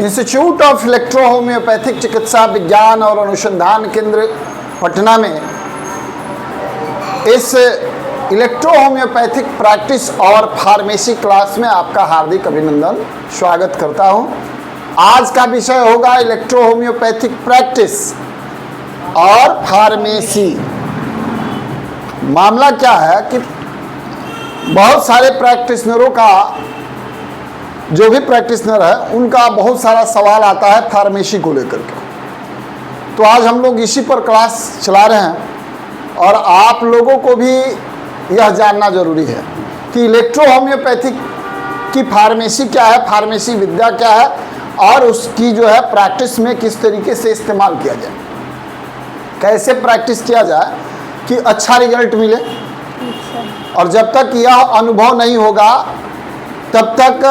Institute of electro homeopathic चिकित्सा विज्ञान और अनुसंधान केंद्र पटना में इस इलेक्ट्रो होम्योपैथिक प्रैक्टिस और फार्मेसी क्लास में आपका हार्दिक अभिनंदन स्वागत करता हूं। आज का विषय होगा इलेक्ट्रो होम्योपैथिक प्रैक्टिस और फार्मेसी। मामला क्या है कि बहुत सारे प्रैक्टिशनरों का, जो भी प्रैक्टिशनर है उनका बहुत सारा सवाल आता है फार्मेसी को लेकर के। तो आज हम लोग इसी पर क्लास चला रहे हैं और आप लोगों को भी यह जानना जरूरी है कि इलेक्ट्रो होम्योपैथिक की फार्मेसी क्या है, फार्मेसी विद्या क्या है और उसकी जो है प्रैक्टिस में किस तरीके से इस्तेमाल किया जाए, कैसे प्रैक्टिस किया जाए कि अच्छा रिजल्ट मिले। और जब तक यह अनुभव नहीं होगा तब तक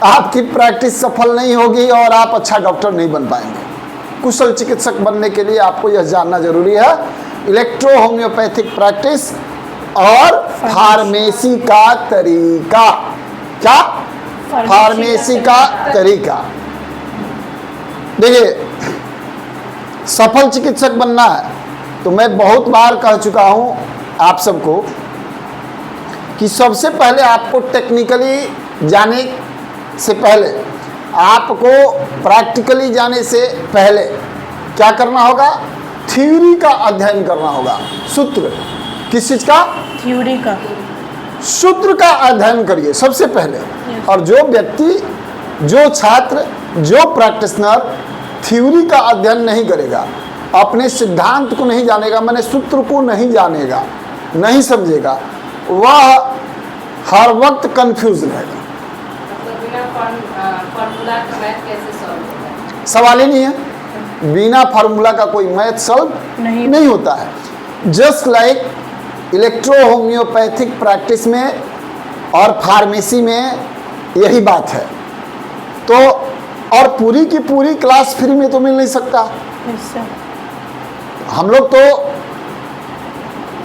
आपकी प्रैक्टिस सफल नहीं होगी और आप अच्छा डॉक्टर नहीं बन पाएंगे। कुशल चिकित्सक बनने के लिए आपको यह जानना जरूरी है इलेक्ट्रो होम्योपैथिक प्रैक्टिस और फार्मेसी का तरीका। क्या? फार्मेसी का तरीका। देखिए, सफल चिकित्सक बनना है तो मैं बहुत बार कह चुका हूं आप सबको कि सबसे पहले आपको टेक्निकली जाने से पहले, आपको प्रैक्टिकली जाने से पहले क्या करना होगा? थ्योरी का अध्ययन करना होगा। सूत्र, किस चीज का? थ्योरी का। सूत्र का अध्ययन करिए सबसे पहले। और जो व्यक्ति, जो छात्र, जो प्रैक्टिशनर थ्योरी का अध्ययन नहीं करेगा, अपने सिद्धांत को नहीं जानेगा, माने सूत्र को नहीं जानेगा, नहीं समझेगा, वह हर वक्त कंफ्यूज रहेगा। सवाल ही नहीं है। बिना फार्मूला का कोई मैथ सॉल्व नहीं होता है। Just like electro homeopathic practice में और फार्मेसी में यही बात है। तो और पूरी की पूरी क्लास फ्री में तो मिल नहीं सकता। हम लोग तो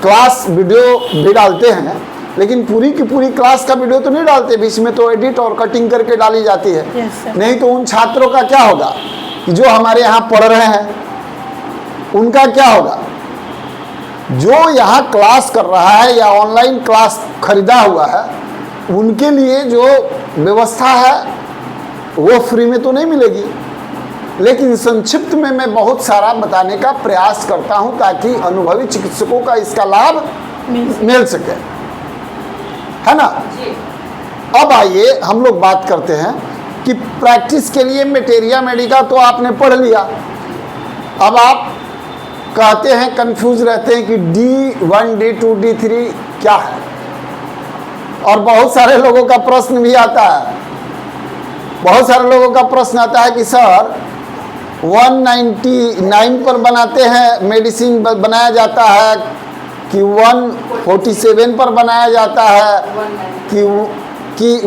क्लास वीडियो भी डालते हैं, लेकिन पूरी की पूरी क्लास का वीडियो तो नहीं डालते, बीच में तो एडिट और कटिंग करके डाली जाती है। नहीं तो उन छात्रों का क्या होगा कि जो हमारे यहाँ पढ़ रहे हैं, उनका क्या होगा? जो यहाँ क्लास कर रहा है या ऑनलाइन क्लास खरीदा हुआ है, उनके लिए जो व्यवस्था है वो फ्री में तो नहीं मिलेगी। लेकिन संक्षिप्त में मैं बहुत सारा बताने का प्रयास करता हूँ ताकि अनुभवी चिकित्सकों का इसका लाभ मिल सके, है ना? अब आइए हम लोग बात करते हैं कि प्रैक्टिस के लिए मटेरिया मेडिका तो आपने पढ़ लिया। अब आप कहते हैं, कंफ्यूज रहते हैं कि D1, D2, D3 क्या है। और बहुत सारे लोगों का प्रश्न भी आता है, बहुत सारे लोगों का प्रश्न आता है कि सर 199 पर बनाते हैं मेडिसिन बनाया जाता है कि 147 पर बनाया जाता है कि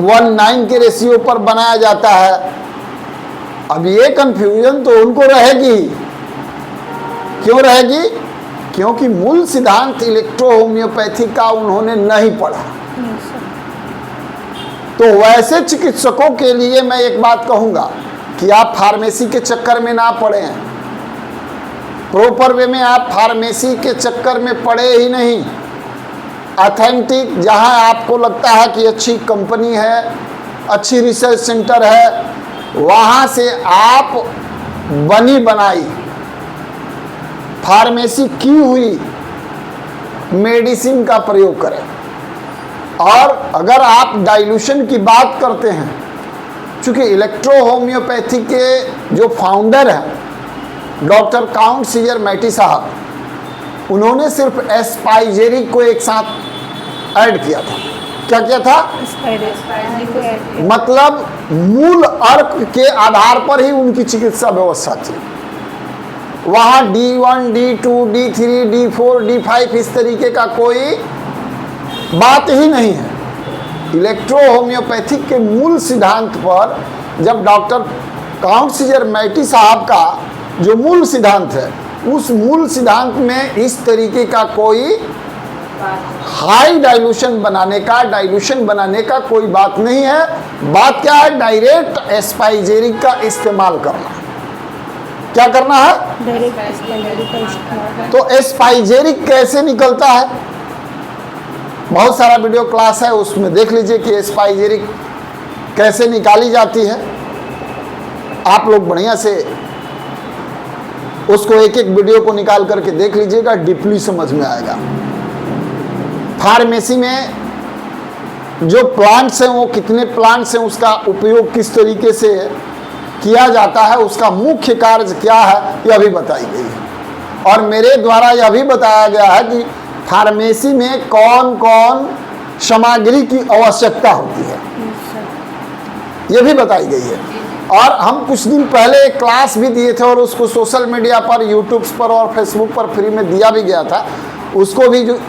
19 के रेशियो पर बनाया जाता है। अब ये कंफ्यूजन तो उनको रहेगी। क्यों रहेगी? क्योंकि मूल सिद्धांत इलेक्ट्रो होम्योपैथी का उन्होंने नहीं पढ़ा। तो वैसे चिकित्सकों के लिए मैं एक बात कहूंगा कि आप फार्मेसी के चक्कर में ना पड़े हैं। प्रॉपर वे में आप फार्मेसी के चक्कर में पड़े ही नहीं। ऑथेंटिक, जहां आपको लगता है कि अच्छी कंपनी है, अच्छी रिसर्च सेंटर है, वहां से आप बनी बनाई फार्मेसी की हुई मेडिसिन का प्रयोग करें। और अगर आप डाइल्यूशन की बात करते हैं, चूंकि इलेक्ट्रो होम्योपैथी के जो फाउंडर हैं डॉक्टर काउंट सीजर मैटी साहब, उन्होंने सिर्फ एस्पाइजेरिक को एक साथ ऐड किया था। क्या किया था? मतलब मूल अर्क के आधार पर ही उनकी चिकित्सा व्यवस्था थी। वहां D1, D2, D3, D4, D5 इस तरीके का कोई बात ही नहीं है। इलेक्ट्रो होम्योपैथिक के मूल सिद्धांत पर जब डॉक्टर काउंट सीजर मैटी साहब का जो मूल सिद्धांत है, उस मूल सिद्धांत में इस तरीके का कोई हाई डाइल्यूशन बनाने का, डाइल्यूशन बनाने का कोई बात नहीं है। बात क्या है? डायरेक्ट एस्पाइजेरिक का इस्तेमाल करना। क्या करना है? डायरेक्ट एस्पाइजेरिक का इस्तेमाल। तो एस्पाइजेरिक कैसे निकलता है? बहुत सारा वीडियो क्लास है, उसमें देख लीजिए कि एस्पाइजेरिक कैसे निकाली जाती है। आप लोग बढ़िया से उसको एक एक वीडियो को निकाल करके देख लीजिएगा, डीपली समझ में आएगा। फार्मेसी में जो प्लांट्स हैं, वो कितने प्लांट्स हैं, उसका उपयोग किस तरीके से किया जाता है, उसका मुख्य कार्य क्या है, यह भी बताई गई है। और मेरे द्वारा यह भी बताया गया है कि फार्मेसी में कौन कौन सामग्री की आवश्यकता होती है, यह भी बताई गई है। और हम कुछ दिन पहले एक क्लास भी दिए थे और उसको सोशल मीडिया पर, यूट्यूब पर और फेसबुक पर फ्री में दिया भी गया था। उसको भी जो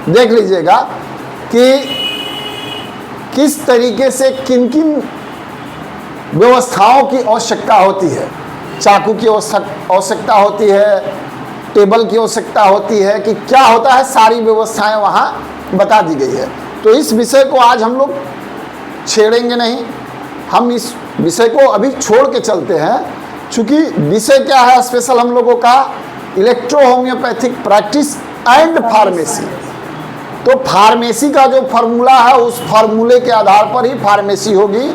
देख लीजिएगा कि किस तरीके से किन किन व्यवस्थाओं की आवश्यकता होती है। चाकू की आवश्यकता होती है, टेबल की आवश्यकता होती है, कि क्या होता है, सारी व्यवस्थाएं वहाँ बता दी गई है। तो इस विषय को आज हम लोग छेड़ेंगे नहीं, हम इस विषय को अभी छोड़ के चलते हैं। चूँकि विषय क्या है स्पेशल हम लोगों का, electro homeopathic practice and pharmacy. तो फार्मेसी का जो फार्मूला है, उस फार्मूले के आधार पर ही फार्मेसी होगी।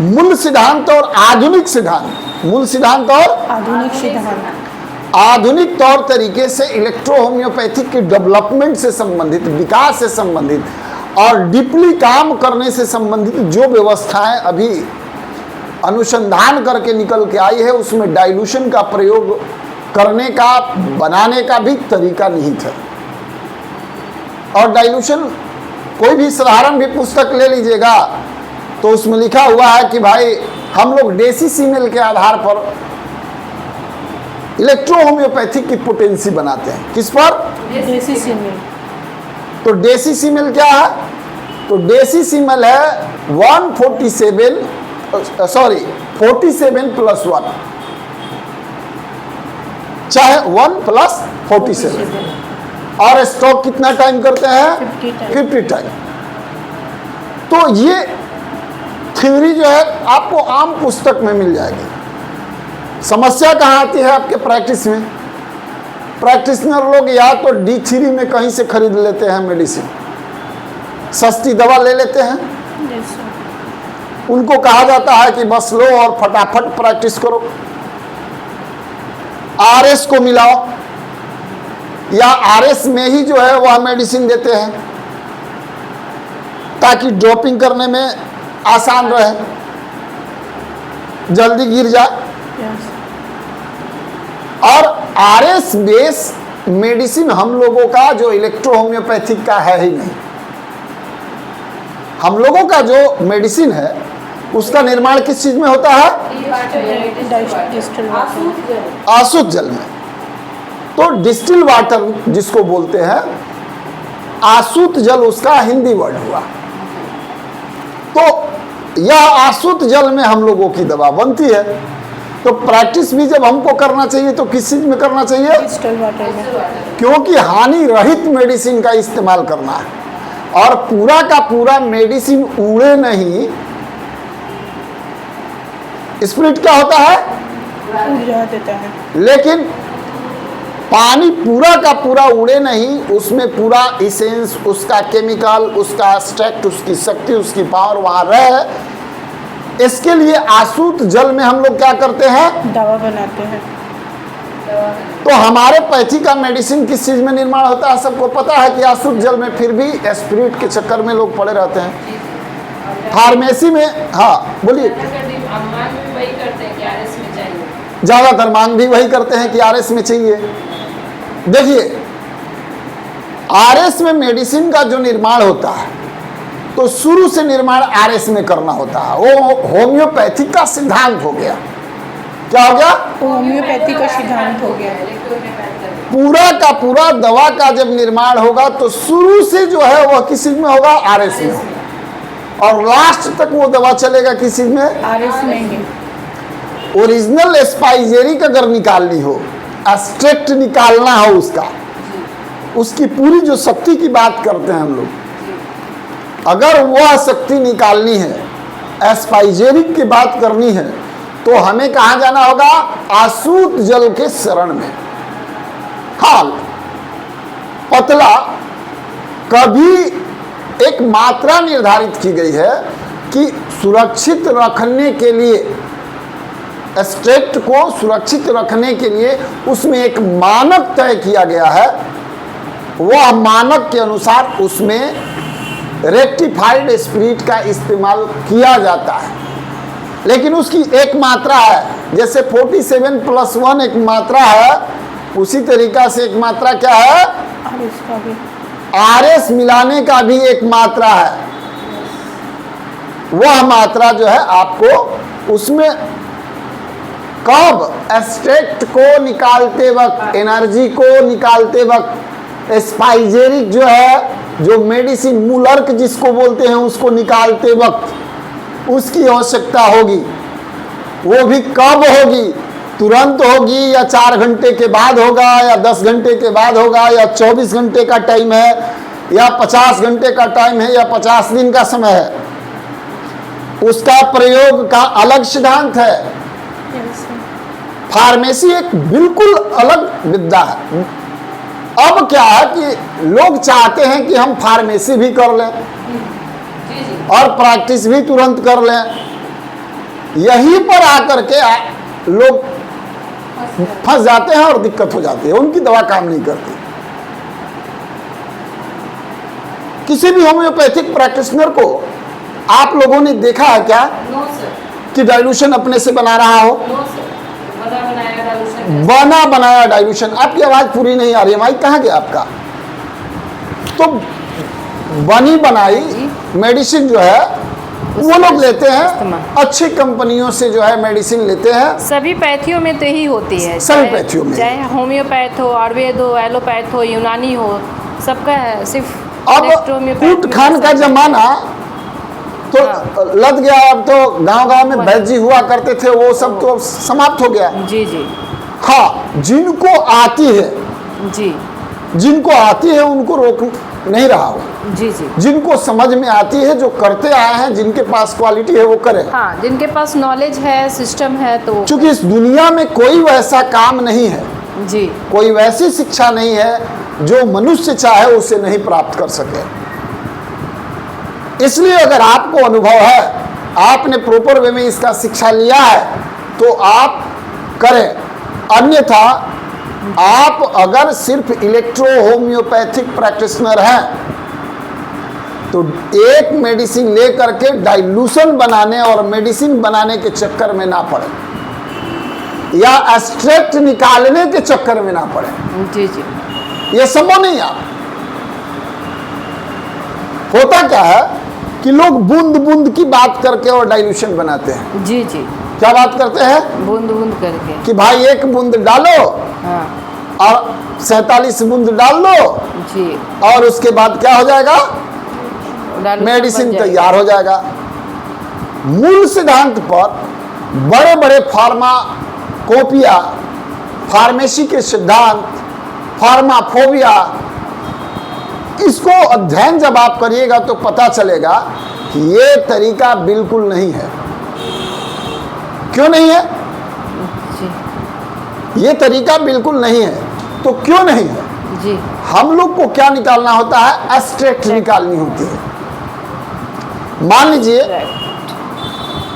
मूल सिद्धांत और आधुनिक सिद्धांत, मूल सिद्धांत और आधुनिक सिद्धांत, आधुनिक तौर तरीके से इलेक्ट्रो होम्योपैथिक के डेवलपमेंट से संबंधित, विकास से संबंधित और डीपली काम करने से संबंधित जो व्यवस्थाएं अभी अनुसंधान करके निकल के आई है, उसमें डाइल्यूशन का प्रयोग करने का, बनाने का भी तरीका निहित है। और डाइल्यूशन कोई भी साधारण भी पुस्तक ले लीजिएगा तो उसमें लिखा हुआ है कि भाई हम लोग डेसीसीमेल के आधार पर इलेक्ट्रो होम्योपैथिक की पोटेंसी बनाते हैं। किस पर? डेसीसीमेल। तो डेसीसीमेल क्या है? तो डेसीसीमेल है 147 47 प्लस 1, चाहे 1 प्लस 47। और स्टॉक कितना टाइम करते हैं? 50 टाइम। तो ये थ्योरी जो है आपको आम पुस्तक में मिल जाएगी। समस्या कहाँ आती है आपके प्रैक्टिस में? प्रैक्टिशनर लोग या तो D3 में कहीं से खरीद लेते हैं मेडिसिन, सस्ती दवा ले लेते हैं, उनको कहा जाता है कि बस लो और फटाफट प्रैक्टिस करो। RS को मिलाओ, या RS में ही जो है वह मेडिसिन देते हैं ताकि ड्रॉपिंग करने में आसान रहे, जल्दी गिर जाए। और RS बेस मेडिसिन हम लोगों का जो इलेक्ट्रो होम्योपैथिक का है ही नहीं। हम लोगों का जो मेडिसिन है उसका निर्माण किस चीज में होता है? आसुत जल में। तो डिस्टिल वाटर जिसको बोलते हैं, आसुत जल उसका हिंदी वर्ड हुआ। तो यह आसुत जल में हम लोगों की दवा बनती है। तो प्रैक्टिस भी जब हमको करना चाहिए तो किस चीज में करना चाहिए? डिस्टिल वाटर में, क्योंकि हानि रहित मेडिसिन का इस्तेमाल करना है। और पूरा का पूरा मेडिसिन उड़े नहीं। स्पिरिट क्या होता है? ऊर्जा देता है। लेकिन पानी पूरा का पूरा उड़े नहीं, उसमें पूरा इसेंस, उसका केमिकल, उसका एक्सट्रैक्ट, उसकी शक्ति, उसकी पावर वहां रहे। इसके लिए आसुत जल में हम लोग क्या करते हैं? दवा बनाते हैं। तो हमारे पैथी का मेडिसिन किस चीज में निर्माण होता है? सबको पता है कि आसुत जल में, फिर भी स्पिरिट के चक्कर में लोग पड़े रहते हैं। फार्मेसी में, हाँ बोलिए। ज्यादातर मांग भी वही करते हैं कि RS में चाहिए। देखिए, RS में मेडिसिन का जो निर्माण होता है तो शुरू से निर्माण RS में करना होता है। वो होम्योपैथिक का सिद्धांत हो गया। क्या हो गया? होम्योपैथी का सिद्धांत हो गया। पूरा का पूरा दवा का जब निर्माण होगा तो शुरू से जो है वह किस चीज में होगा? RS में होगा। और लास्ट तक वो दवा चलेगा किस चीज में? RS में ही। ओरिजिनल स्पाइजेरिक अगर निकालनी हो, एक्सट्रैक्ट निकालना हो उसका, उसकी पूरी जो शक्ति की बात करते हैं हम लोग, अगर वह शक्ति निकालनी है, एस्पाइजेरिक की बात करनी है, तो हमें कहाँ जाना होगा? आसूत जल के शरण में। हाल पतला कभी एक मात्रा निर्धारित की गई है कि सुरक्षित रखने के लिए, एक्सट्रैक्ट को सुरक्षित रखने के लिए उसमें एक मानक तय किया गया है। वह मानक के अनुसार उसमें रेक्टिफाइड स्पिरिट का इस्तेमाल किया जाता है, लेकिन उसकी एक मात्रा है। जैसे 47+1 एक मात्रा है, उसी तरीका से एक मात्रा क्या है? और इसका भी RS मिलाने का भी एक मात्रा है। वह मात्रा जो है आपको उसमें कब एक्सट्रैक्ट को निकालते वक्त, एनर्जी को निकालते वक्त, स्पाइजेरिक जो है, जो मेडिसिन मूलर्क जिसको बोलते हैं, उसको निकालते वक्त उसकी आवश्यकता होगी। वो भी कब होगी? तुरंत होगी या 4 घंटे के बाद होगा या 10 घंटे के बाद होगा या 24 घंटे का टाइम है या 50 घंटे का टाइम है या 50 दिन का समय है? उसका प्रयोग का अलग सिद्धांत है। yes, sir. फार्मेसी एक बिल्कुल अलग विद्या है। अब क्या है कि लोग चाहते हैं कि हम फार्मेसी भी कर लें और प्रैक्टिस भी तुरंत कर लें। यहीं पर आकर के लोग फंस जाते हैं और दिक्कत हो जाती है, उनकी दवा काम नहीं करती। किसी भी होम्योपैथिक प्रैक्टिशनर को आप लोगों ने देखा है क्या कि डाइल्यूशन अपने से बना रहा हो? बना बनाया डाइल्यूशन। आपकी आवाज पूरी नहीं आ रही है, माइक कहाँ गया आपका? तो बनी बनाई मेडिसिन जो है वो लोग लेते हैं, अच्छी कंपनियों से जो है मेडिसिन लेते हैं। सभी पैथियों में तो ही होती है, सभी पैथियों में, चाहे होम्योपैथ हो, आयुर्वेद हो, एलोपैथ हो, यूनानी हो, सबका है। सिर्फ अब कूट खान का जमाना तो लग गया। अब तो गांव-गांव में वैद्य जी हुआ करते थे, वो सब तो समाप्त हो गया। जी जी हाँ, जिनको आती है, जी जिनको आती है उनको रोक नहीं रहा हो। जी जी जिनको समझ में आती है, जो करते आए हैं, जिनके पास क्वालिटी है वो करें। हाँ, जिनके पास नॉलेज है, सिस्टम है, तो क्योंकि इस दुनिया में कोई वैसा काम नहीं है, जी कोई वैसी शिक्षा नहीं है जो मनुष्य चाहे उसे नहीं प्राप्त कर सके। इसलिए अगर आपको अनुभव है, आपने प्रॉपर वे में इसका शिक्षा लिया है, तो आप करें। अन्यथा आप अगर सिर्फ इलेक्ट्रो होम्योपैथिक प्रैक्टिशनर हैं तो एक मेडिसिन ले करके डाइल्यूशन बनाने और मेडिसिन बनाने के चक्कर में ना पड़े, या एक्सट्रैक्ट निकालने के चक्कर में ना पड़े। जी जी ये संभव नहीं। आप होता क्या है कि लोग बूंद बूंद की बात करके और डाइल्यूशन बनाते हैं। जी जी क्या बात करते हैं? बूंद बूंद करके कि भाई 1 बूंद डालो हाँ और 47 बूंद डाल लो जी, और उसके बाद क्या हो जाएगा? डाइल्यूशन मेडिसिन बन जाएगा। तैयार हो जाएगा। मूल सिद्धांत पर बड़े बड़े फार्माकोपिया, फार्मेसी के सिद्धांत, फार्माफोबिया, इसको अध्ययन जब आप करिएगा तो पता चलेगा कि ये तरीका बिल्कुल नहीं है। क्यों नहीं है? जी ये तरीका बिल्कुल नहीं है। तो क्यों नहीं है? जी हम लोग को क्या निकालना होता है? एक्सट्रैक्ट निकालनी होती है। मान लीजिए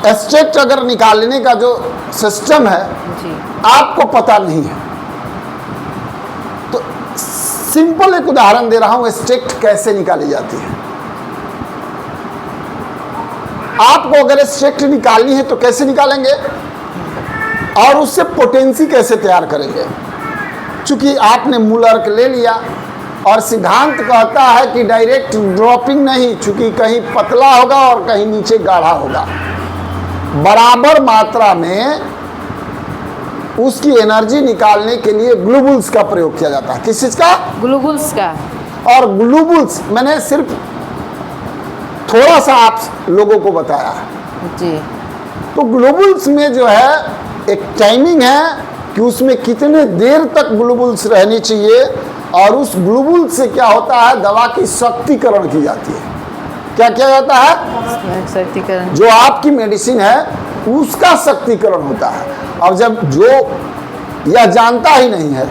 एक्सट्रैक्ट अगर निकालने का जो सिस्टम है जी आपको पता नहीं है, तो सिंपल एक उदाहरण दे रहा हूं, एक्सट्रैक्ट कैसे निकाली जाती है। आपको अगर एक्सट्रैक्ट निकालनी है तो कैसे निकालेंगे और उससे पोटेंसी कैसे तैयार करेंगे? चूंकि आपने मूलर्क ले लिया और सिद्धांत कहता है कि डायरेक्ट ड्रॉपिंग नहीं, चूंकि कहीं पतला होगा और कहीं नीचे गाढ़ा होगा, बराबर मात्रा में उसकी एनर्जी निकालने के लिए ग्लूबुल्स का प्रयोग किया जाता है। किस चीज का? ग्लूबुल्स का। और ग्लूबुल्स मैंने सिर्फ थोड़ा सा आप लोगों को बताया जी तो ग्लूबुल्स में जो है एक टाइमिंग है कि उसमें कितने देर तक ग्लूबुल्स रहनी चाहिए और उस ग्लोबुल से क्या होता है, दवा की शक्तिकरण की जाती है। क्या किया जाता है? शक्तिकरण। जो आपकी मेडिसिन है उसका शक्तिकरण होता है। और जब जो यह जानता ही नहीं है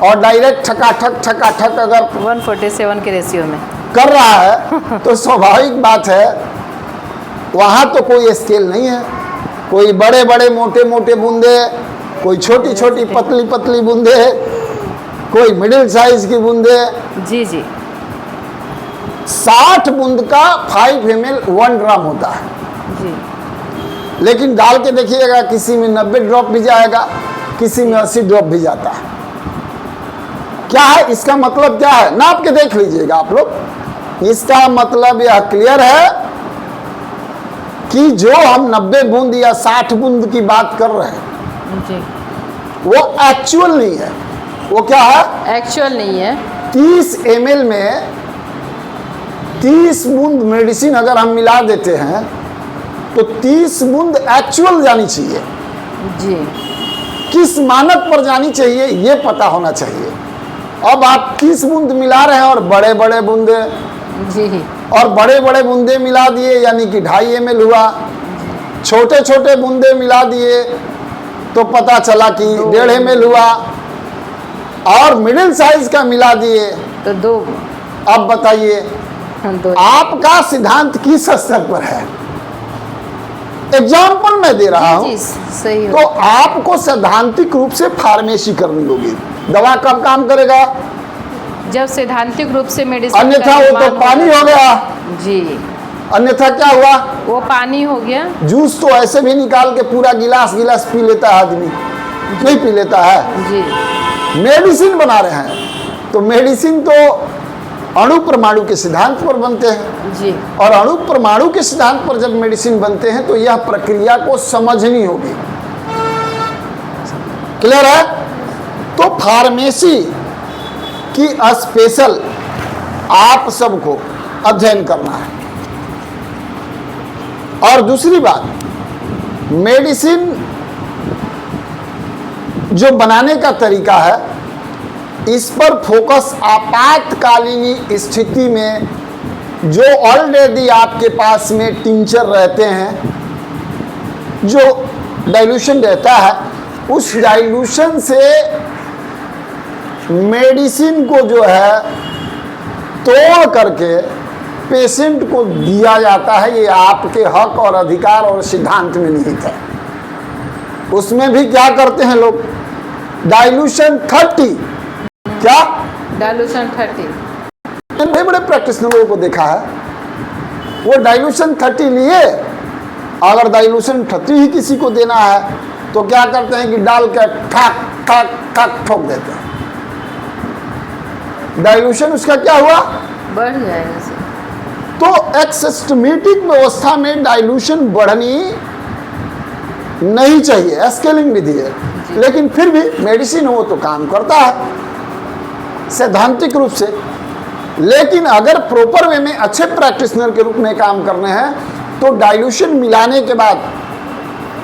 और डायरेक्ट ठकाठक अगर 147 के रेशियो में कर रहा है तो स्वाभाविक बात है वहाँ तो कोई स्केल नहीं है। कोई बड़े बड़े मोटे मोटे बूंदे, कोई छोटी छोटी पतली पतली बूंदे, कोई मिडिल साइज की बूंदे। जी जी। 60 बूंद का 5 ml 1 ग्राम होता है। जी। लेकिन डाल के देखिएगा, किसी में 90 ड्रॉप भी जाएगा, किसी में 80 ड्रॉप भी जाता है। क्या है इसका मतलब? क्या है, नाप के देख लीजिएगा आप लोग। इसका मतलब यह क्लियर है कि जो हम 90 बूंद या 60 बूंद की बात कर रहे हैं जी, वो एक्चुअल नहीं है। वो क्या है? एक्चुअल नहीं है। 30 ml में 30 बूंद मेडिसिन अगर हम मिला देते हैं तो 30 बूंद एक्चुअल जानी चाहिए। जी। किस मानक पर जानी चाहिए ये पता होना चाहिए। अब आप 30 बूंद मिला रहे हैं और बड़े बड़े बूंदे, जी, और बड़े बड़े बूंदे मिला दिए यानी कि 2.5 ml हुआ। छोटे छोटे बूंदे मिला दिए तो पता चला कि 1.5 ml हुआ। और मिडिल साइज का मिला दिए तो 2। अब बताइए 2। आपका सिद्धांत किस स्तर पर है? एग्जाम्पल मैं दे रहा हूं। जी, सही तो आपको सैद्धांतिक रूप से फार्मेसी करनी होगी। दवा कब काम करेगा? जब सैद्धांतिक रूप से मेडिसिन, अन्यथा वो तो पानी हो गया। जी। अन्यथा क्या हुआ? वो पानी हो गया। जूस तो ऐसे भी निकाल के पूरा गिलास गिलास पी लेता है आदमी, नहीं पी लेता है। जी। मेडिसिन बना रहे हैं तो मेडिसिन तो अणु परमाणु के सिद्धांत पर बनते हैं। जी। और अणु परमाणु के सिद्धांत पर जब मेडिसिन बनते हैं तो यह प्रक्रिया को समझनी होगी। क्लियर है? तो फार्मेसी की स्पेशल आप सबको अध्ययन करना है। और दूसरी बात, मेडिसिन जो बनाने का तरीका है इस पर फोकस आपातकालीन स्थिति में जो ऑलरेडी आपके पास में टिंचर रहते हैं, जो डाइल्यूशन रहता है, उस डाइल्यूशन से मेडिसिन को जो है तोड़ करके पेशेंट को दिया जाता है। ये आपके हक और अधिकार और सिद्धांत में निहित है। उसमें भी क्या करते हैं लोग? डाइल्यूशन 30। क्या? डाइल्यूशन 30। बड़े बड़े प्रैक्टिशनरों को देखा है, वो डाइल्यूशन 30 लिए, अगर डाइल्यूशन 30 ही किसी को देना है तो क्या करते हैं कि डाल के ठक ठक ठक ठोक देते हैं। डाइल्यूशन उसका क्या हुआ? बढ़ जाएगा सर। तो एक सिस्टमेटिक व्यवस्था में डाइल्यूशन बढ़नी नहीं चाहिए, स्केलिंग विधि है। लेकिन फिर भी मेडिसिन हो तो काम करता है सैद्धांतिक रूप से। लेकिन अगर प्रॉपर वे में अच्छे प्रैक्टिशनर के रूप में काम करने हैं तो डाइल्यूशन मिलाने के बाद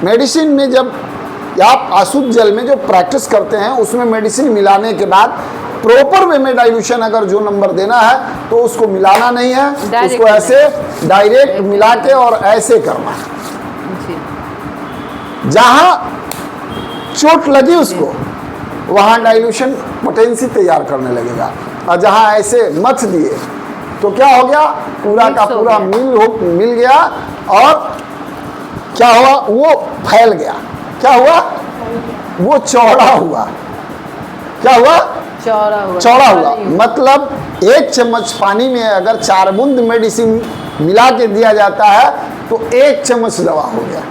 मेडिसिन में, जब आप अशुद्ध जल में जो प्रैक्टिस करते हैं उसमें मेडिसिन मिलाने के बाद प्रॉपर वे में डाइल्यूशन अगर जो नंबर देना है तो उसको मिलाना नहीं है, उसको ऐसे डायरेक्ट मिला के और ऐसे करना है। जहां चोट लगी उसको वहां डाइल्यूशन पोटेंसी तैयार करने लगेगा। और जहां ऐसे मथ दिए तो क्या हो गया? पूरा का पूरा मिल गया और क्या हुआ? वो फैल गया। क्या हुआ? वो चौड़ा हुआ। क्या हुआ? चौड़ा हुआ। मतलब 1 चम्मच पानी में अगर 4 बूंद मेडिसिन मिला के दिया जाता है तो 1 चम्मच दवा हो गया।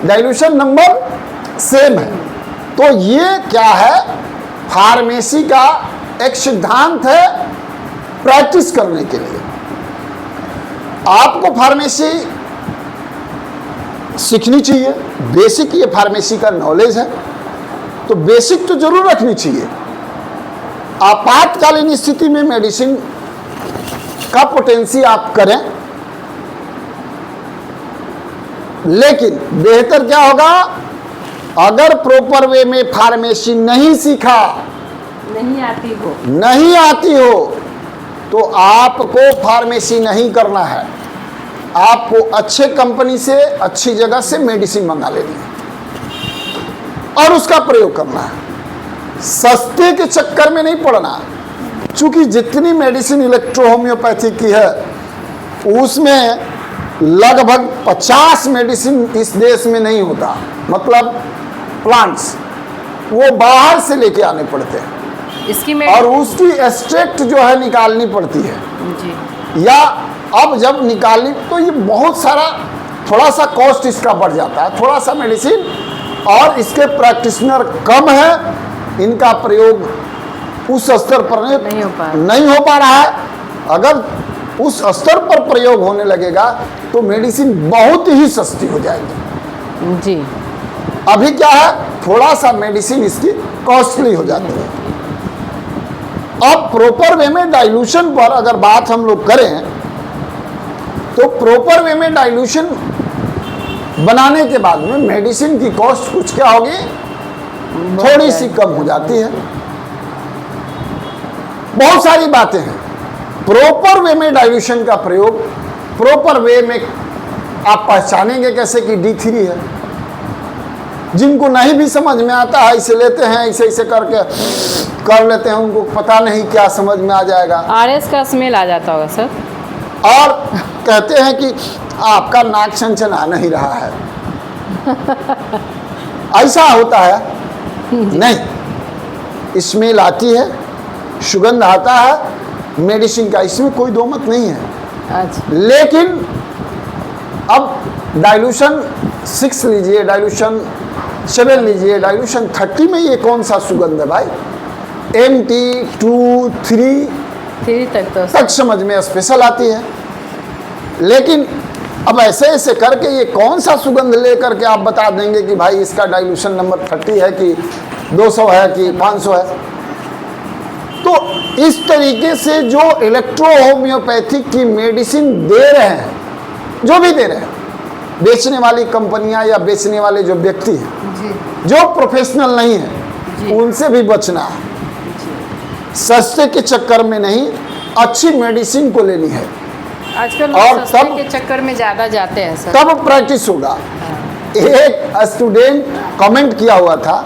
डाइल्यूशन नंबर सेम है। तो ये क्या है? फार्मेसी का एक सिद्धांत है प्रैक्टिस करने के लिए। आपको फार्मेसी सीखनी चाहिए, बेसिक ये फार्मेसी का नॉलेज है तो बेसिक तो जरूर रखनी चाहिए। आपातकालीन स्थिति में मेडिसिन का पोटेंसी आप करें, लेकिन बेहतर क्या होगा? अगर प्रॉपर वे में फार्मेसी नहीं सीखा नहीं आती हो तो आपको फार्मेसी नहीं करना है, आपको अच्छे कंपनी से अच्छी जगह से मेडिसिन मंगा लेनी है और उसका प्रयोग करना है। सस्ते के चक्कर में नहीं पड़ना, क्योंकि जितनी मेडिसिन इलेक्ट्रो होम्योपैथिक की है उसमें लगभग 50 मेडिसिन इस देश में नहीं होता, मतलब प्लांट्स वो बाहर से लेके आने पड़ते हैं इसकी और उसकी एक्सट्रैक्ट जो है निकालनी पड़ती है जी। या अब जब निकाली तो ये बहुत सारा थोड़ा सा कॉस्ट इसका बढ़ जाता है, थोड़ा सा मेडिसिन, और इसके प्रैक्टिशनर कम है, इनका प्रयोग उस स्तर पर नहीं हो पा रहा है। अगर उस स्तर पर प्रयोग होने लगेगा तो मेडिसिन बहुत ही सस्ती हो जाएगी जी। अभी क्या है, थोड़ा सा मेडिसिन इसकी कॉस्टली हो जाती है। अब प्रॉपर वे में डाइल्यूशन पर अगर बात हम लोग करें तो प्रॉपर वे में डाइल्यूशन बनाने के बाद में मेडिसिन की कॉस्ट कुछ क्या होगी, थोड़ी सी कम हो जाती है। बहुत सारी बातें हैं। प्रॉपर वे में डाइल्यूशन का प्रयोग, प्रॉपर वे में आप पहचानेंगे कैसे कि D3 है। जिनको नहीं भी समझ में आता है इसे लेते हैं, ऐसे ऐसे करके कर लेते हैं, उनको पता नहीं क्या समझ में आ जाएगा। RS का स्मेल आ जाता होगा सर। और कहते हैं कि आपका नाक छनछना नहीं रहा है ऐसा होता है नहीं, स्मेल आती है, सुगंध आता है मेडिसिन का, इसमें कोई दो मत नहीं है। अच्छा। लेकिन अब डाइल्यूशन 6 लीजिए, डाइल्यूशन 7 लीजिए, डाइल्यूशन 30 में ये कौन सा सुगंध है भाई? MT 2 3 तक समझ में स्पेशल आती है। लेकिन अब ऐसे ऐसे करके ये कौन सा सुगंध लेकर के आप बता देंगे कि भाई इसका डाइल्यूशन नंबर 30 है कि 200 है कि 500 है। तो इस तरीके से जो इलेक्ट्रो होम्योपैथिक की मेडिसिन दे रहे हैं, जो भी दे रहे हैं, बेचने वाली कंपनियां या बेचने वाले जो व्यक्ति हैं जो प्रोफेशनल नहीं है, उनसे भी बचना है। सस्ते के चक्कर में नहीं, अच्छी मेडिसिन को लेनी है। आजकल और सस्ते तब के चक्कर में ज़्यादा जाते हैं सर। तब प्रैक्टिस होगा। एक स्टूडेंट कमेंट किया हुआ था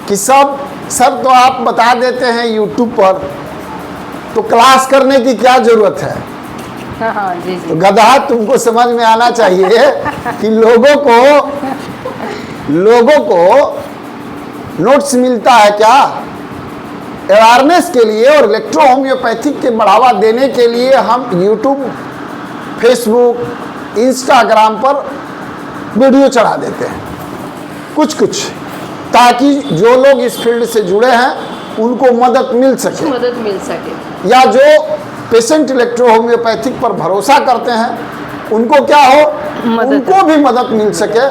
कि सर तो आप बता देते हैं यूट्यूब पर, तो क्लास करने की क्या जरूरत है? हाँ जी जी। तो गधा, तुमको समझ में आना चाहिए कि लोगों को नोट्स मिलता है क्या अवेयरनेस के लिए, और इलेक्ट्रो होम्योपैथिक के बढ़ावा देने के लिए हम यूट्यूब, फेसबुक, इंस्टाग्राम पर वीडियो चढ़ा देते हैं कुछ कुछ, ताकि जो लोग इस फील्ड से जुड़े हैं उनको मदद मिल सके, या जो पेशेंट इलेक्ट्रो होम्योपैथिक पर भरोसा करते हैं उनको क्या हो, उनको भी मदद मिल सके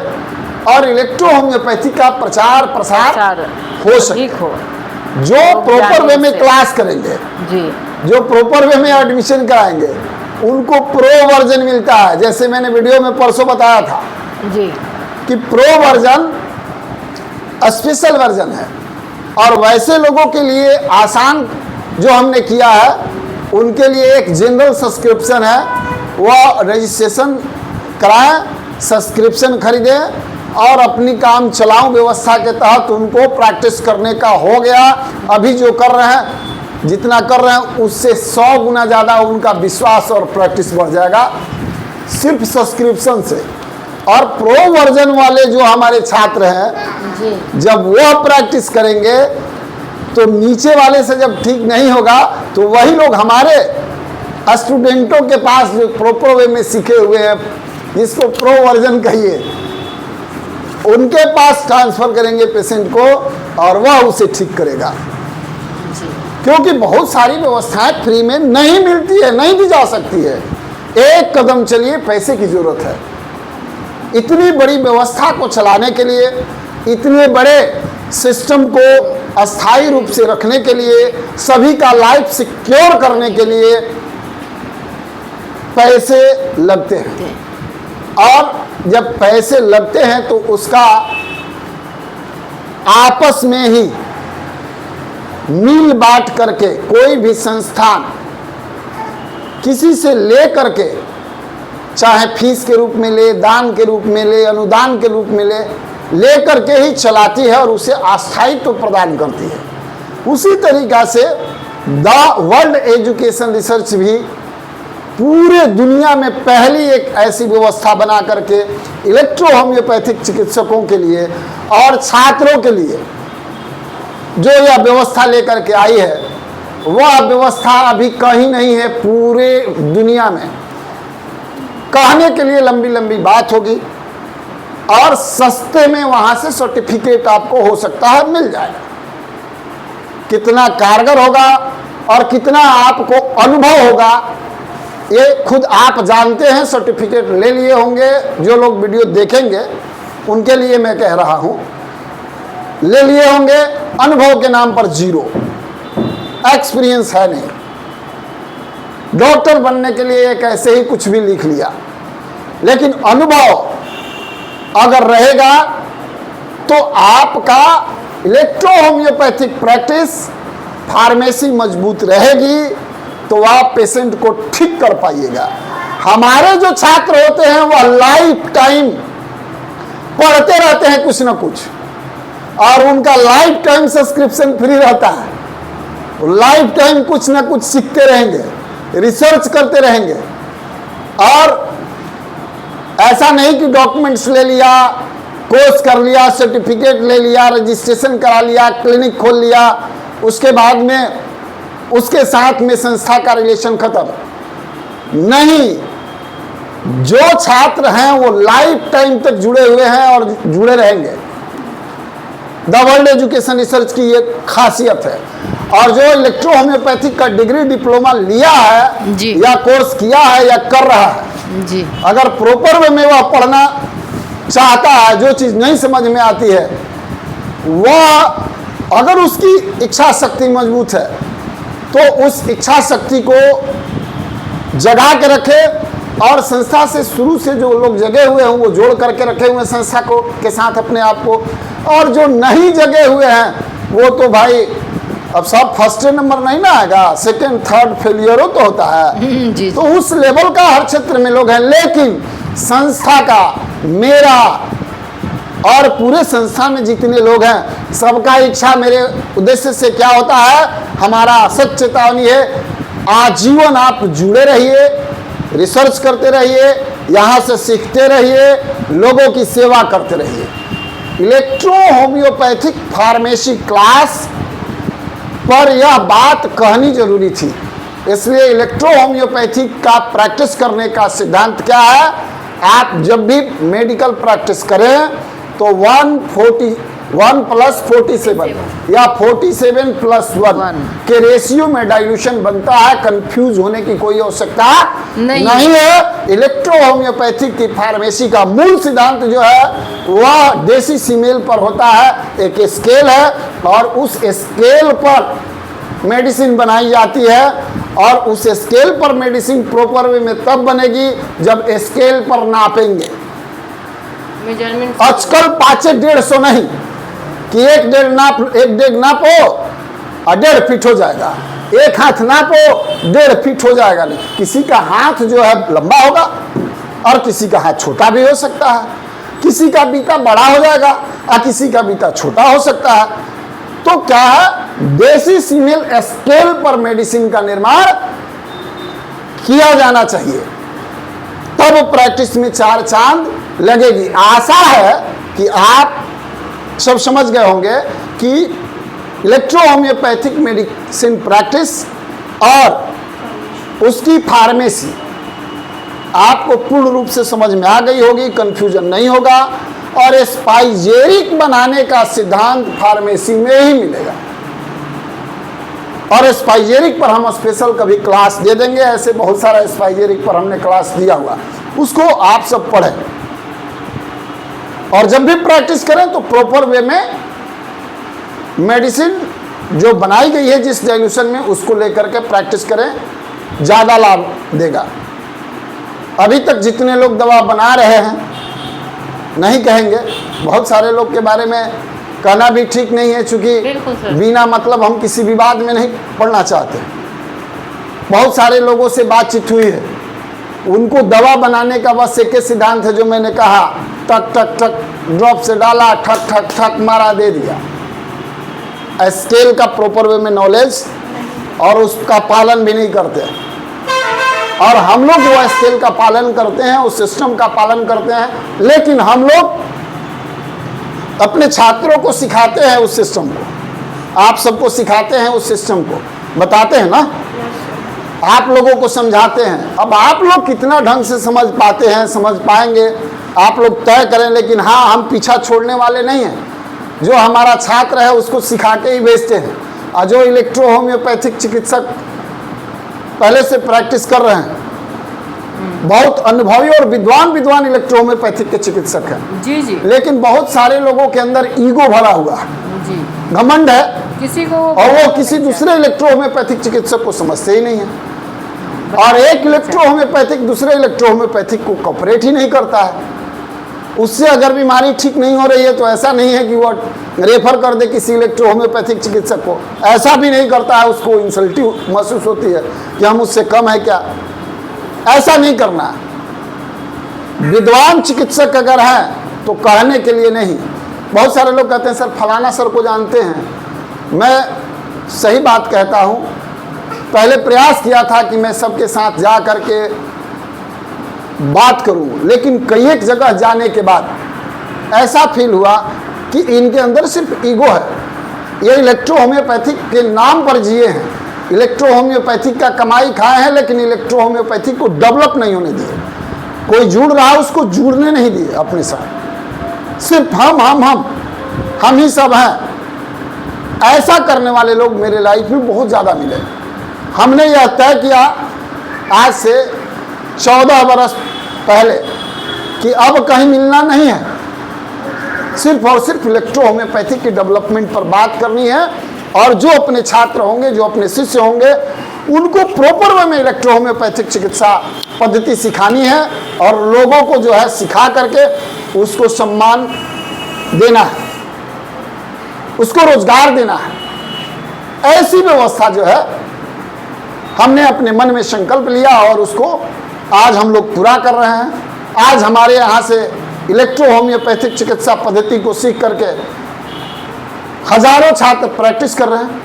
और इलेक्ट्रो होम्योपैथिक का प्रचार प्रसार हो सके। जो प्रॉपर वे में क्लास करेंगे जी, जो प्रॉपर वे में एडमिशन कराएंगे, उनको प्रो वर्जन मिलता है। जैसे मैंने वीडियो में परसों बताया था जी कि प्रो वर्जन स्पेशल वर्जन है, और वैसे लोगों के लिए आसान जो हमने किया है उनके लिए एक जनरल सब्सक्रिप्शन है, वह रजिस्ट्रेशन कराएं, सब्सक्रिप्शन खरीदें और अपनी काम चलाऊं व्यवस्था के तहत उनको प्रैक्टिस करने का हो गया। अभी जो कर रहे हैं, जितना कर रहे हैं उससे 100 गुना ज़्यादा उनका विश्वास और प्रैक्टिस बढ़ जाएगा सिर्फ सब्सक्रिप्शन से। और प्रो वर्जन वाले जो हमारे छात्र हैं, जब वह प्रैक्टिस करेंगे तो नीचे वाले से जब ठीक नहीं होगा तो वही लोग हमारे स्टूडेंटों के पास जो प्रॉपर वे में सीखे हुए हैं, जिसको प्रो वर्जन कहिए, उनके पास ट्रांसफर करेंगे पेशेंट को और वह उसे ठीक करेगा। क्योंकि बहुत सारी व्यवस्थाएं फ्री में नहीं मिलती है, नहीं दी जा सकती है। एक कदम चलिए, पैसे की जरूरत है। इतनी बड़ी व्यवस्था को चलाने के लिए, इतने बड़े सिस्टम को अस्थायी रूप से रखने के लिए, सभी का लाइफ सिक्योर करने के लिए पैसे लगते हैं, और जब पैसे लगते हैं तो उसका आपस में ही मिल बांट करके कोई भी संस्थान किसी से ले करके, चाहे फीस के रूप में ले, दान के रूप में ले, अनुदान के रूप में ले करके ही चलाती है और उसे अस्थायित्व प्रदान करती है। उसी तरीका से द वर्ल्ड एजुकेशन रिसर्च भी पूरे दुनिया में पहली एक ऐसी व्यवस्था बना करके इलेक्ट्रो होम्योपैथिक चिकित्सकों के लिए और छात्रों के लिए जो यह व्यवस्था लेकर के आई है, वह व्यवस्था अभी कहीं नहीं है पूरे दुनिया में। कहने के लिए लंबी लंबी बात होगी और सस्ते में वहां से सर्टिफिकेट आपको हो सकता है मिल जाएगा। कितना कारगर होगा और कितना आपको अनुभव होगा ये खुद आप जानते हैं। सर्टिफिकेट ले लिए होंगे, जो लोग वीडियो देखेंगे उनके लिए मैं कह रहा हूं, ले लिए होंगे। अनुभव के नाम पर जीरो, एक्सपीरियंस है नहीं। डॉक्टर बनने के लिए एक ऐसे ही कुछ भी लिख लिया, लेकिन अनुभव अगर रहेगा तो आपका इलेक्ट्रो होम्योपैथिक प्रैक्टिस फार्मेसी मजबूत रहेगी, तो आप पेशेंट को ठीक कर पाइएगा। हमारे जो छात्र होते हैं वह लाइफ टाइम पढ़ते रहते हैं कुछ ना कुछ, और उनका लाइफ टाइम सब्सक्रिप्शन फ्री रहता है। लाइफ टाइम कुछ ना कुछ सीखते रहेंगे, रिसर्च करते रहेंगे। और ऐसा नहीं कि डॉक्यूमेंट्स ले लिया, कोर्स कर लिया, सर्टिफिकेट ले लिया, रजिस्ट्रेशन करा लिया, क्लिनिक खोल लिया, उसके बाद में उसके साथ में संस्था का रिलेशन खत्म। नहीं, जो छात्र हैं वो लाइफ टाइम तक जुड़े हुए हैं और जुड़े रहेंगे। द वर्ल्ड एजुकेशन रिसर्च की ये खासियत है। और जो इलेक्ट्रो होम्योपैथिक का डिग्री डिप्लोमा लिया है जी, या कोर्स किया है या कर रहा है जी, अगर प्रॉपर वे में वह पढ़ना चाहता है, जो चीज़ नहीं समझ में आती है, वह अगर उसकी इच्छा शक्ति मजबूत है तो उस इच्छा शक्ति को जगा के रखे। और संस्था से शुरू से जो लोग जगे हुए हैं वो जोड़ करके रखे हुए हैं संस्था को के साथ अपने आप को। और जो नहीं जगे हुए हैं वो तो भाई अब सब फर्स्ट नंबर नहीं ना आएगा, सेकंड थर्ड फेलियरों तो होता है। जी, तो उस लेवल का हर क्षेत्र में लोग हैं। लेकिन संस्था का, मेरा और पूरे संस्था में जितने लोग हैं, सबका इच्छा, मेरे उद्देश्य से क्या होता है, हमारा सच चेतावनी है, आजीवन आप जुड़े रहिए, रिसर्च करते रहिए, यहाँ से सीखते रहिए, लोगों की सेवा करते रहिए। इलेक्ट्रो होम्योपैथिक फार्मेसी क्लास पर यह बात कहनी जरूरी थी। इसलिए इलेक्ट्रो होम्योपैथिक का प्रैक्टिस करने का सिद्धांत क्या है, आप जब भी मेडिकल प्रैक्टिस करें तो 1 + 47 या 47+1 के रेशियो में डाइल्यूशन बनता है। कंफ्यूज होने की कोई आवश्यकता नहीं है। इलेक्ट्रो होम्योपैथिक की फार्मेसी का मूल सिद्धांत जो है वह देसी सीमेल पर होता है। एक स्केल है और उस स्केल पर मेडिसिन बनाई जाती है, और उस स्केल पर मेडिसिन प्रॉपर वे में तब बनेगी जब स्केल पर नापेंगे। मेजरमेंट आजकल 500-150 नहीं कि एक डेढ़ नापो और 1.5 फीट हो जाएगा, एक हाथ नापो 1.5 फीट हो जाएगा। नहीं, किसी का हाथ जो है लंबा होगा और किसी का हाथ छोटा भी हो सकता है, किसी का बीता बड़ा हो जाएगा और किसी का बीता छोटा हो सकता है। तो क्या है, देसी सीमेल स्केल पर मेडिसिन का निर्माण किया जाना चाहिए, तब प्रैक्टिस में 4 चांद लगेगी। आशा है कि आप सब समझ गए होंगे कि इलेक्ट्रो होम्योपैथिक मेडिसिन प्रैक्टिस और उसकी फार्मेसी आपको पूर्ण रूप से समझ में आ गई होगी, कंफ्यूजन नहीं होगा। और स्पाइजेरिक बनाने का सिद्धांत फार्मेसी में ही मिलेगा। और स्पाइजेरिक पर हम स्पेशल कभी क्लास दे देंगे, ऐसे बहुत सारा स्पाइजेरिक पर हमने क्लास दिया हुआ, उसको आप सब पढ़ें। और जब भी प्रैक्टिस करें तो प्रॉपर वे में मेडिसिन जो बनाई गई है जिस डाइल्यूशन में, उसको लेकर के प्रैक्टिस करें, ज़्यादा लाभ देगा। अभी तक जितने लोग दवा बना रहे हैं, नहीं कहेंगे, बहुत सारे लोग के बारे में कहना भी ठीक नहीं है, चूंकि बिल्कुल सर। बिना मतलब हम किसी विवाद में नहीं पड़ना चाहते। बहुत सारे लोगों से बातचीत हुई है, उनको दवा बनाने का बस एक ही सिद्धांत है जो मैंने कहा, टक टक टक ड्रॉप से डाला, ठक ठक ठक मारा, दे दिया। स्केल का प्रॉपर वे में नॉलेज और उसका पालन भी नहीं करते। और हम लोग वो स्केल का पालन करते हैं, उस सिस्टम का पालन करते हैं, लेकिन हम लोग अपने छात्रों को सिखाते हैं उस सिस्टम को। आप सबको सिखाते हैं उस सिस्टम को, बताते हैं ना, आप लोगों को समझाते हैं। अब आप लोग कितना ढंग से समझ पाते हैं, समझ पाएंगे, आप लोग तय करें। लेकिन हाँ, हम पीछा छोड़ने वाले नहीं हैं। जो हमारा छात्र है उसको सिखा के ही भेजते हैं। और जो इलेक्ट्रो होम्योपैथिक चिकित्सक पहले से प्रैक्टिस कर रहे हैं, बहुत अनुभवी और विद्वान इलेक्ट्रो होम्योपैथिक के चिकित्सक हैं। जी जी लेकिन बहुत सारे लोगों के अंदर ईगो भरा हुआ है, जी। घमंड है, किसी को और वो किसी दूसरे इलेक्ट्रो होम्योपैथिक चिकित्सक को समझते ही नहीं है। और एक इलेक्ट्रो होम्योपैथिक दूसरे इलेक्ट्रो होम्योपैथिक को कॉपरेट ही नहीं करता है। उससे अगर बीमारी ठीक नहीं हो रही है तो ऐसा नहीं है कि वो रेफर कर दे किसी इलेक्ट्रो होम्योपैथिक चिकित्सक को, ऐसा भी नहीं करता है। उसको इंसल्टिव महसूस होती है कि हम उससे कम है क्या, ऐसा नहीं करना है। विद्वान चिकित्सक अगर हैं तो कहने के लिए नहीं। बहुत सारे लोग कहते हैं सर फलाना सर को जानते हैं। मैं सही बात कहता हूँ, पहले प्रयास किया था कि मैं सबके साथ जा कर के बात करूं, लेकिन कई एक जगह जाने के बाद ऐसा फील हुआ कि इनके अंदर सिर्फ ईगो है। ये इलेक्ट्रो होम्योपैथिक के नाम पर जिए हैं, इलेक्ट्रो होम्योपैथिक का कमाई खाए हैं, लेकिन इलेक्ट्रो होम्योपैथिक को डेवलप नहीं होने दिए। कोई जुड़ रहा उसको जुड़ने नहीं दिए अपने साथ। सिर्फ हम ही सब हैं। ऐसा करने वाले लोग मेरे लाइफ में बहुत ज़्यादा मिले। हमने यह तय किया आज से 14 बरस पहले कि अब कहीं मिलना नहीं है, सिर्फ और सिर्फ इलेक्ट्रो होम्योपैथिक के डेवलपमेंट पर बात करनी है। और जो अपने छात्र होंगे, जो अपने शिष्य होंगे, उनको प्रॉपर वे में इलेक्ट्रो होम्योपैथिक चिकित्सा पद्धति सिखानी है और लोगों को जो है सिखा करके उसको सम्मान देना है, उसको रोजगार देना है। ऐसी व्यवस्था जो है हमने अपने मन में संकल्प लिया और उसको आज हम लोग पूरा कर रहे हैं। आज हमारे यहाँ से इलेक्ट्रो होम्योपैथिक चिकित्सा पद्धति को सीख करके हजारों छात्र प्रैक्टिस कर रहे हैं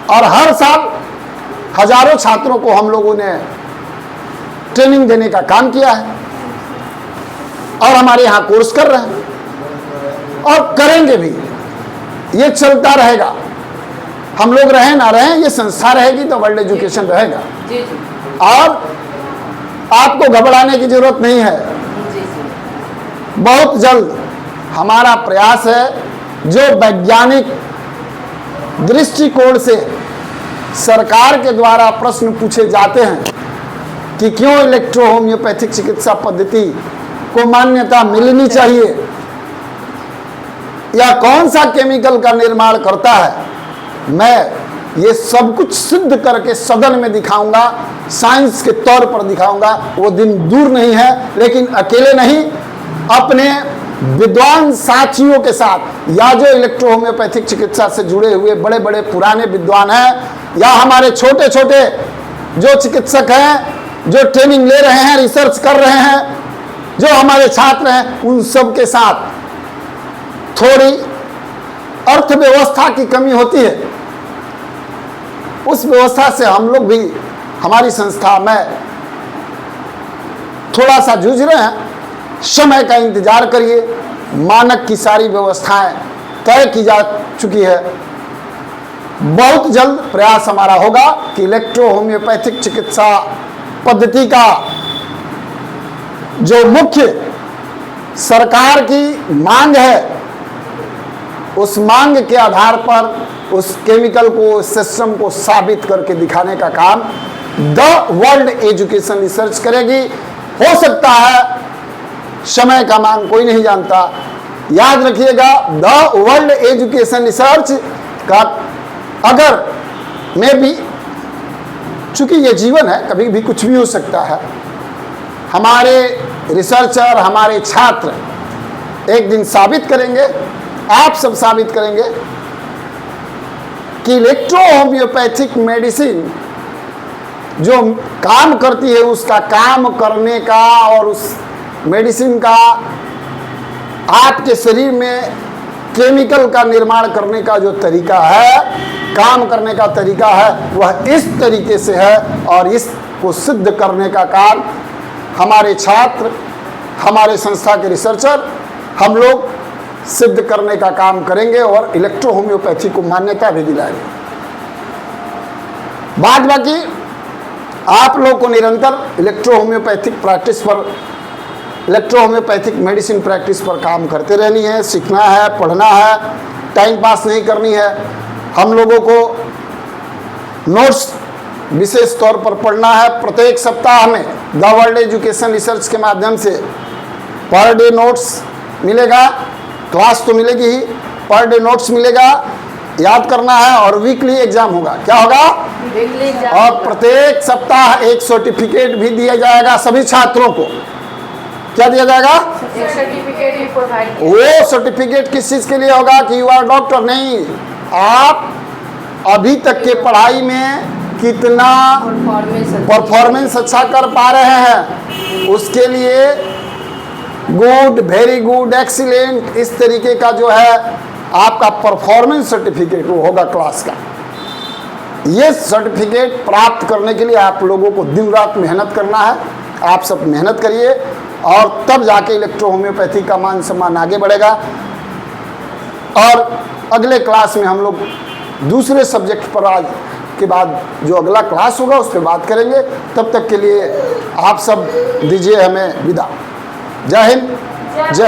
और हर साल हजारों छात्रों को हम लोगों ने ट्रेनिंग देने का काम किया है और हमारे यहाँ कोर्स कर रहे हैं और करेंगे भी। ये चलता रहेगा। हम लोग रहें ना रहें, ये संस्था रहेगी तो वर्ल्ड एजुकेशन रहेगा। जी जी और आपको घबराने की जरूरत नहीं है। जी जी बहुत जल्द हमारा प्रयास है, जो वैज्ञानिक दृष्टिकोण से सरकार के द्वारा प्रश्न पूछे जाते हैं कि क्यों इलेक्ट्रो होम्योपैथिक चिकित्सा पद्धति को मान्यता मिलनी चाहिए या कौन सा केमिकल का निर्माण करता है, मैं ये सब कुछ सिद्ध करके सदन में दिखाऊंगा, साइंस के तौर पर दिखाऊंगा। वो दिन दूर नहीं है, लेकिन अकेले नहीं, अपने विद्वान साथियों के साथ, या जो इलेक्ट्रो होम्योपैथिक चिकित्सा से जुड़े हुए बड़े बड़े पुराने विद्वान हैं, या हमारे छोटे छोटे जो चिकित्सक हैं जो ट्रेनिंग ले रहे हैं, रिसर्च कर रहे हैं, जो हमारे छात्र हैं, उन सब के साथ थोड़ी अर्थव्यवस्था की कमी होती है। उस व्यवस्था से हम लोग भी, हमारी संस्था में थोड़ा सा जूझ रहे हैं। समय का इंतजार करिए, मानक की सारी व्यवस्थाएं तय की जा चुकी है। बहुत जल्द प्रयास हमारा होगा कि इलेक्ट्रो होम्योपैथिक चिकित्सा पद्धति का जो मुख्य सरकार की मांग है, उस मांग के आधार पर उस केमिकल को, उस सिस्टम को साबित करके दिखाने का काम द वर्ल्ड एजुकेशन रिसर्च करेगी। हो सकता है, समय का मांग कोई नहीं जानता। याद रखिएगा, द वर्ल्ड एजुकेशन रिसर्च का अगर मैं भी, चूंकि ये जीवन है, कभी भी कुछ भी हो सकता है, हमारे रिसर्चर, हमारे छात्र एक दिन साबित करेंगे, आप सब साबित करेंगे कि इलेक्ट्रो होम्योपैथिक मेडिसिन जो काम करती है, उसका काम करने का और उस मेडिसिन का आपके शरीर में केमिकल का निर्माण करने का जो तरीका है, काम करने का तरीका है, वह इस तरीके से है। और इसको सिद्ध करने का काम हमारे छात्र, हमारे संस्था के रिसर्चर, हम लोग सिद्ध करने का काम करेंगे और इलेक्ट्रो होम्योपैथी को मान्यता भी दिलाएंगे। बाद बाकी आप लोग को निरंतर इलेक्ट्रो होम्योपैथिक प्रैक्टिस पर, इलेक्ट्रो होम्योपैथिक मेडिसिन प्रैक्टिस पर काम करते रहनी है, सीखना है, पढ़ना है, टाइम पास नहीं करनी है। हम लोगों को नोट्स विशेष तौर पर पढ़ना है। प्रत्येक सप्ताह में द वर्ल्ड एजुकेशन रिसर्च के माध्यम से पर डे नोट्स मिलेगा, क्लास तो मिलेगी ही, पर डे नोट्स मिलेगा, याद करना है। और वीकली एग्जाम होगा, क्या होगा? Weekly exam. और प्रत्येक सप्ताह एक सर्टिफिकेट भी दिया जाएगा सभी छात्रों को। क्या दिया जाएगा? एक सर्टिफिकेट भी प्रोवाइड। वो सर्टिफिकेट किस चीज के लिए होगा कि यू आर डॉक्टर? नहीं, आप अभी तक के पढ़ाई में कितना परफॉर्मेंस अच्छा कर पा रहे हैं, उसके लिए गुड, वेरी गुड, एक्सीलेंट, इस तरीके का जो है आपका परफॉर्मेंस सर्टिफिकेट वो होगा क्लास का। ये सर्टिफिकेट प्राप्त करने के लिए आप लोगों को दिन रात मेहनत करना है। आप सब मेहनत करिए और तब जाके इलेक्ट्रो होम्योपैथी का मान सम्मान आगे बढ़ेगा। और अगले क्लास में हम लोग दूसरे सब्जेक्ट पर आज के बाद जो अगला क्लास होगा उस पर बात करेंगे। तब तक के लिए आप सब दीजिए हमें विदा। जय हिंद, जय